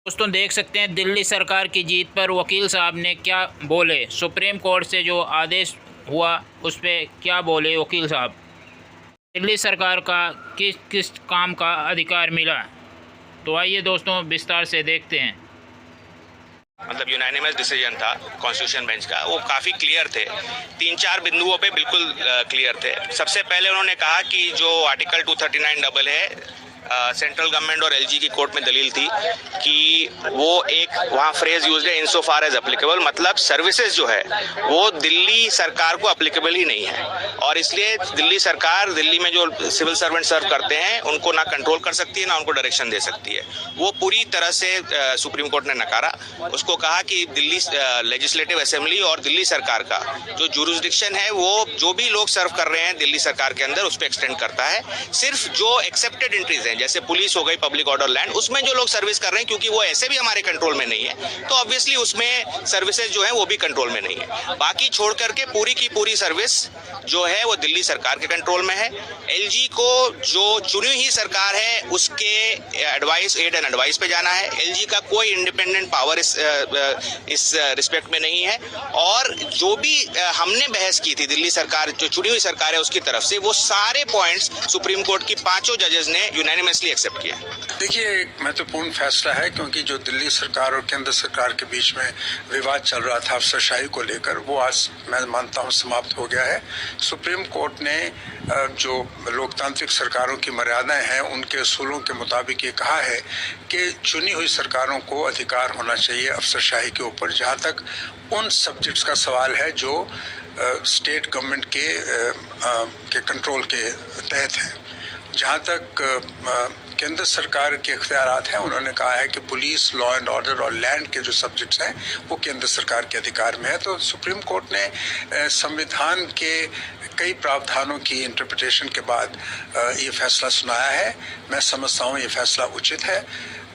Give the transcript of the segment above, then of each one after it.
दोस्तों देख सकते हैं दिल्ली सरकार की जीत पर वकील साहब ने क्या बोले। सुप्रीम कोर्ट से जो आदेश हुआ उस पर क्या बोले वकील साहब। दिल्ली सरकार का किस किस काम का अधिकार मिला, तो आइए दोस्तों विस्तार से देखते हैं। मतलब यूनानिमस डिसीजन था कॉन्स्टिट्यूशन बेंच का, वो काफ़ी क्लियर थे, 3-4 बिंदुओं पे बिल्कुल क्लियर थे। सबसे पहले उन्होंने कहा कि जो आर्टिकल 239 डबल है, सेंट्रल गवर्नमेंट और एलजी की कोर्ट में दलील थी कि वो एक वहाँ फ्रेज यूज है, इनसो फार एज एप्लीकेबल, मतलब सर्विसेज जो है वो दिल्ली सरकार को एप्लीकेबल ही नहीं है, और इसलिए दिल्ली सरकार दिल्ली में जो सिविल सर्वेंट सर्व करते हैं उनको ना कंट्रोल कर सकती है ना उनको डायरेक्शन दे सकती है। वो पूरी तरह से सुप्रीम कोर्ट ने नकारा। उसको कहा कि दिल्ली लेजिस्लेटिव असेंबली और दिल्ली सरकार का जो जुरिस्डिक्शन है वो जो भी लोग सर्व कर रहे हैं दिल्ली सरकार के अंदर उस पर एक्सटेंड करता है। सिर्फ जो एक्सेप्टेड एंट्रीज हैं जैसे पुलिस हो गई, पब्लिक ऑर्डर लैंड, उसमें जो लोग सर्विस कर रहे हैं क्योंकि वो ऐसे भी हमारे कंट्रोल में नहीं है तो ऑब्वियसली उसमें सर्विसेज जो है वो भी कंट्रोल में नहीं है। बाकी छोड़ करके पूरी की पूरी सर्विस जो है वो दिल्ली सरकार के कंट्रोल में है। एलजी को जो चुनी हुई सरकार है उसके एडवाइस, एड एंड एडवाइस पे जाना है। एलजी का कोई इंडिपेंडेंट पावर इस रिस्पेक्ट में नहीं है, और जो भी हमने बहस की थी दिल्ली सरकार जो चुनी हुई सरकार है उसकी तरफ से, वो सारे पॉइंट्स सुप्रीम कोर्ट की 5 जजेस ने यूनानिमसली एक्सेप्ट किया। देखिए, एक महत्वपूर्ण फैसला है क्योंकि जो दिल्ली सरकार और केंद्र सरकार के बीच में विवाद चल रहा था अफसरशाही को लेकर, वो आज मैं मानता हूँ समाप्त हो गया है। सुप्रीम कोर्ट ने जो लोकतांत्रिक सरकारों की मर्यादाएं हैं उनके असूलों के मुताबिक ये कहा है कि चुनी हुई सरकारों को अधिकार होना चाहिए अफसरशाही के ऊपर, जहाँ तक उन सब्जेक्ट्स का सवाल है जो स्टेट गवर्नमेंट के कंट्रोल के तहत हैं। जहाँ तक केंद्र सरकार के इख्तियारात हैं, उन्होंने कहा है कि पुलिस, लॉ एंड ऑर्डर और लैंड के जो सब्जेक्ट्स हैं वो केंद्र सरकार के अधिकार में है। तो सुप्रीम कोर्ट ने संविधान के कई प्रावधानों की इंटरप्रिटेशन के बाद ये फैसला सुनाया है। मैं समझता हूँ ये फैसला उचित है,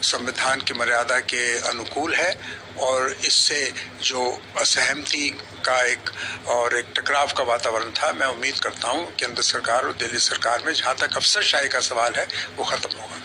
संविधान की मर्यादा के अनुकूल है, और इससे जो असहमति का एक टकराव का वातावरण था, मैं उम्मीद करता हूँ केंद्र सरकार और दिल्ली सरकार में जहाँ तक अफसरशाही का सवाल है वो खत्म होगा।